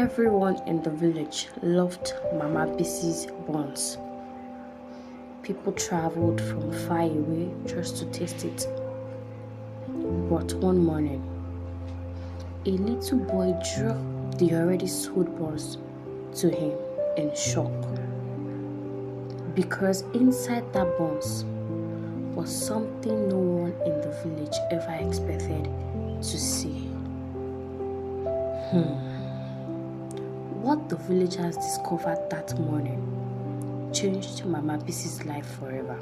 Everyone in the village loved Mama Bisi's buns. People traveled from far away just to taste it. But one morning, a little boy dropped the already sold buns to him in shock, because inside that buns was something no one in the village ever expected to see. What the villagers discovered that morning changed Mama Bisi's life forever.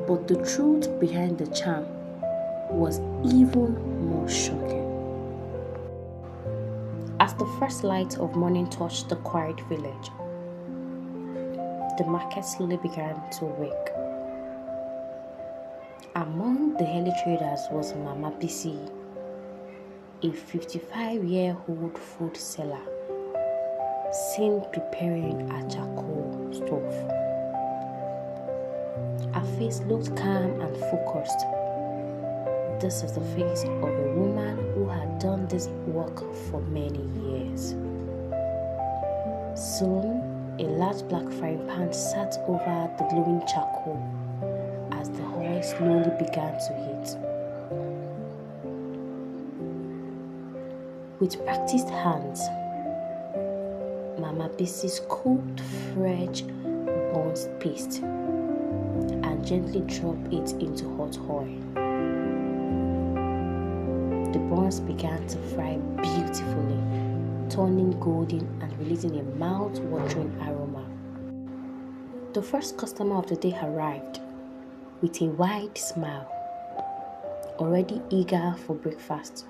But the truth behind the charm was even more shocking. As the first light of morning touched the quiet village, the market slowly began to wake. Among the early traders was Mama Bisi, a 55-year-old food seller, seen preparing a charcoal stove. Her face looked calm and focused. This is the face of a woman who had done this work for many years. Soon, a large black frying pan sat over the glowing charcoal as the oil slowly began to heat. With practiced hands, Mama Bisi scooped fresh buns paste and gently dropped it into hot oil. The buns began to fry beautifully, turning golden and releasing a mouth-watering aroma. The first customer of the day arrived with a wide smile, already eager for breakfast.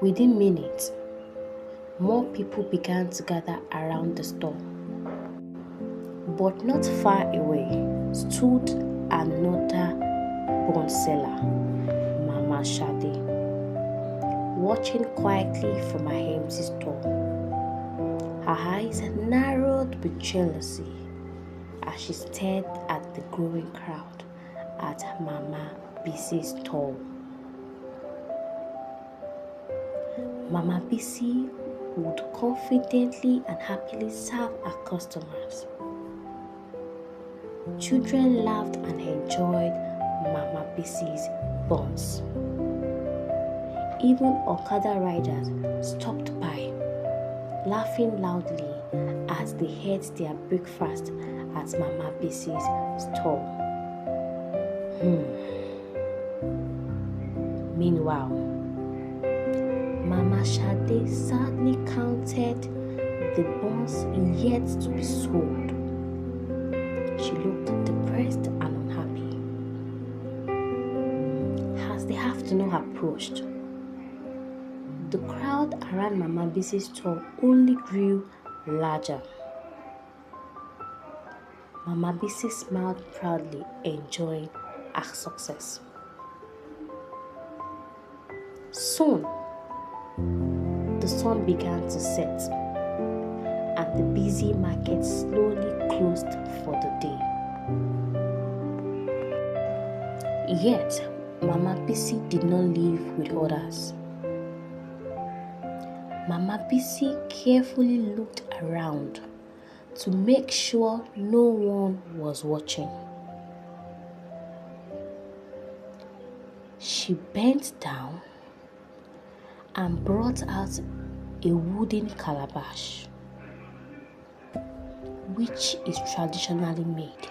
Within minutes, more people began to gather around the store. But not far away stood another bun seller, Mama Shade, watching quietly from her empty store. Her eyes narrowed with jealousy as she stared at the growing crowd at Mama Bisi's stall. Mama Bisi would confidently and happily serve her customers. Children laughed and enjoyed Mama Bisi's buns. Even Okada riders stopped by, laughing loudly as they ate their breakfast at Mama Bisi's stall. Meanwhile, Mama Shade sadly counted the buns yet to be sold. She looked depressed and unhappy. As the afternoon approached, the crowd around Mama Bisi's stall only grew larger. Mama Bisi smiled proudly, enjoying her success. Soon, the sun began to set, and the busy market slowly closed for the day. Yet, Mama Bisi did not leave with others. Mama Bisi carefully looked around to make sure no one was watching. She bent down and brought out a wooden calabash, which is traditionally made.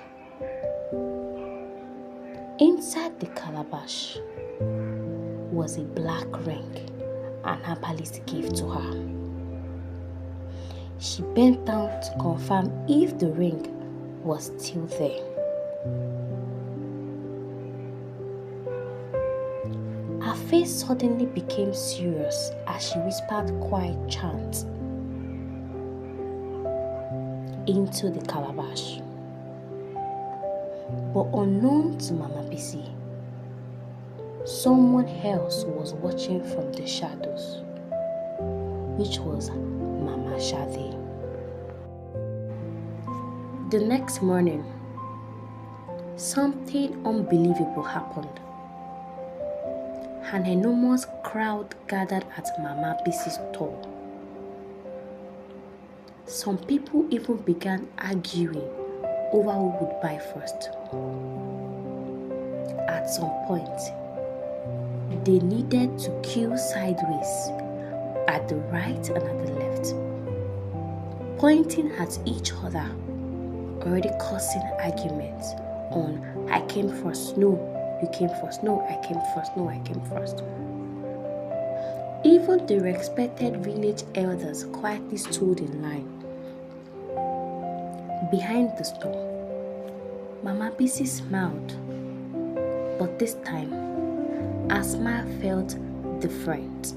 Inside the calabash was a black ring an herbalist gave to her. She bent down to confirm if the ring was still there. Her face suddenly became serious as she whispered quiet chants into the calabash. But unknown to Mama Bisi, someone else was watching from the shadows, which was Mama Shade. The next morning, something unbelievable happened. An enormous crowd gathered at Mama Bisi's stall. Some people even began arguing over who would buy first. At some point, they needed to queue sideways at the right and at the left, pointing at each other, already causing arguments on I came first, no, you came first, no, I came first, no, I came first. Even the respected village elders quietly stood in line. Behind the store, Mama Bisi smiled, but this time, her smile felt different.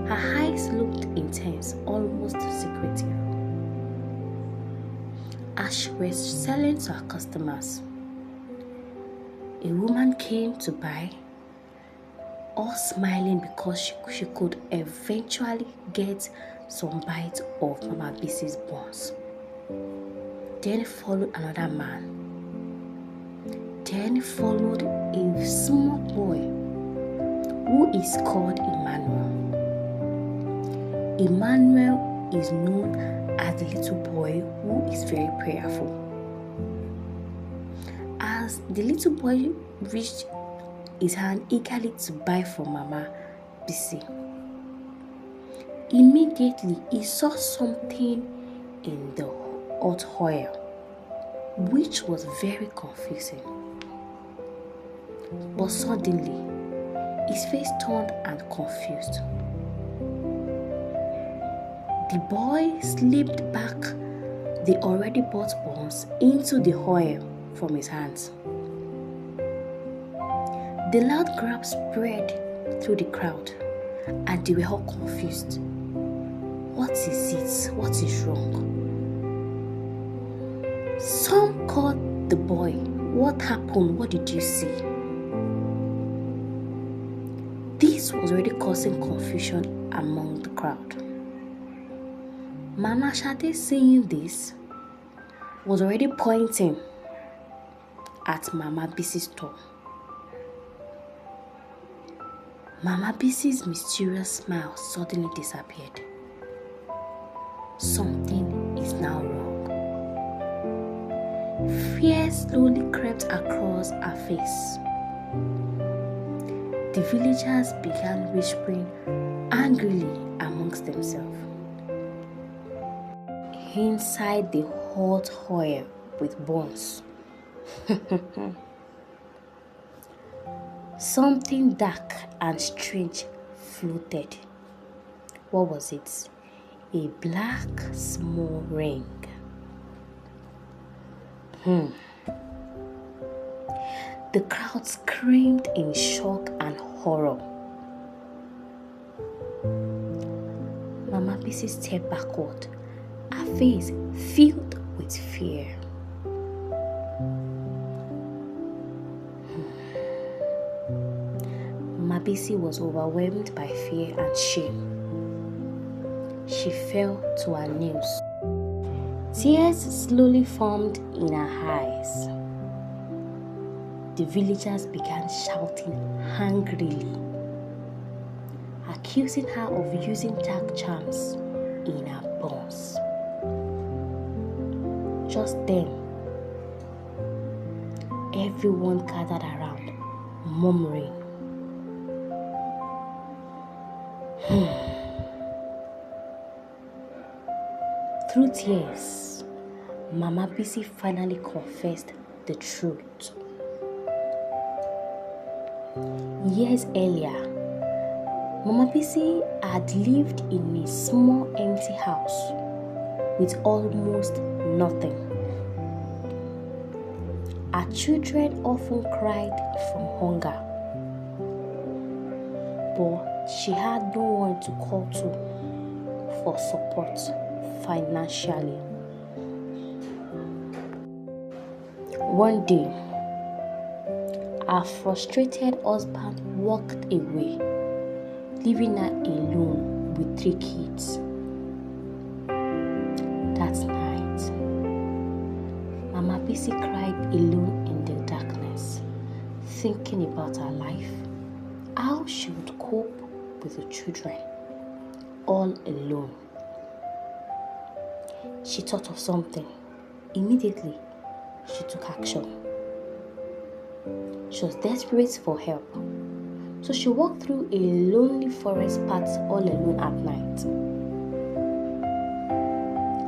Her eyes looked intense, almost secretive. As she was selling to her customers, a woman came to buy, all smiling because she could eventually get some bites of Mama Bisi's buns. Then followed another man. Then followed a small boy who is called Emmanuel. Emmanuel is known as the little boy who is very prayerful. As the little boy reached his hand eagerly to buy from Mama Bisi, immediately he saw something in the hot oil, which was very confusing. But suddenly, his face turned and confused. The boy slipped back the already bought buns into the oil from his hands. The loud grab spread through the crowd, and they were all confused. What is it? What is wrong? Some called the boy. What happened? What did you see? This was already causing confusion among the crowd. Mama Shade, seeing this, was already pointing at Mama Bisi's store. Mama Bisi's mysterious smile suddenly disappeared. Something is now wrong. Fear slowly crept across her face. The villagers began whispering angrily amongst themselves. Inside the hot oil with buns, something dark and strange floated. What was it? A black small ring. The crowd screamed in shock and horror. Mama Bisi stepped backward, her face filled with fear. Mama Bisi was overwhelmed by fear and shame. She fell to her knees. Tears slowly formed in her eyes. The villagers began shouting angrily, accusing her of using dark charms in her buns. Just then, everyone gathered around, murmuring. Through tears, Mama Bisi finally confessed the truth. Years earlier, Mama Bisi had lived in a small empty house with almost nothing. Her children often cried from hunger, but she had no one to call to for support financially. One day, her frustrated husband walked away, leaving her alone with 3 kids. That night, Mama Bisi cried alone in the darkness, thinking about her life, how she would cope with the children, all alone she thought of something. Immediately, she took action. She was desperate for help. So she walked through a lonely forest path all alone at night.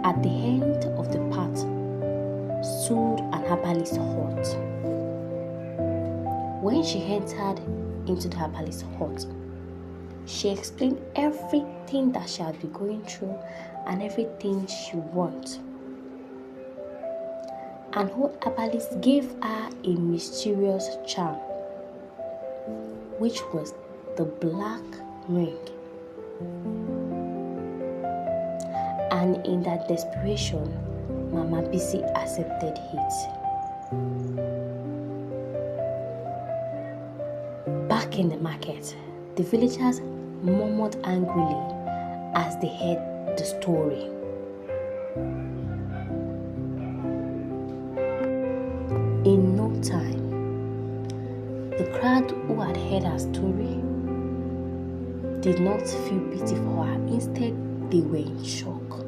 At the end of the path stood an herbalist hut. When she entered into the herbalist hut, she explained everything that she had been going through and everything she wants. And the herbalist gave her a mysterious charm, which was the black ring. And in that desperation, Mama Bisi accepted it. Back in the market, the villagers murmured angrily as they heard the story. In no time, the crowd who had heard her story did not feel pity for her. Instead, they were in shock.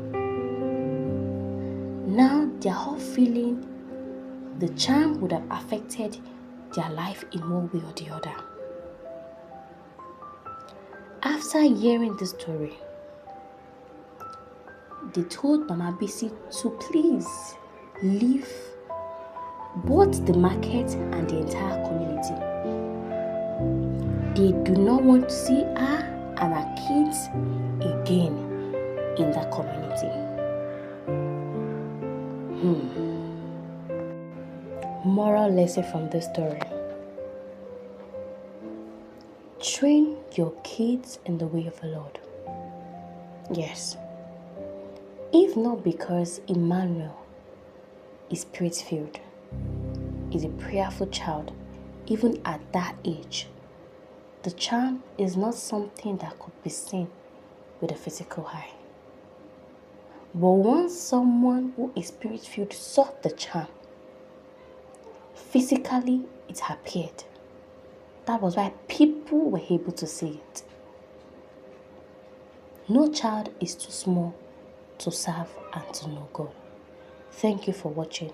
Now they are all feeling the charm would have affected their life in one way or the other. After hearing the story, they told Mama Bisi to please leave both the market and the entire community. They do not want to see her and her kids again in that community. Moral lesson from this story: train your kids in the way of the Lord. Yes. If not because Emmanuel is spirit-filled, is a prayerful child, even at that age, the charm is not something that could be seen with a physical eye. But once someone who is spirit-filled saw the charm, physically it appeared. That was why people were able to see it. No child is too small to serve and to know God. Thank you for watching.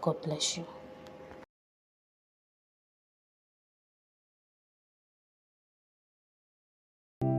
God bless you.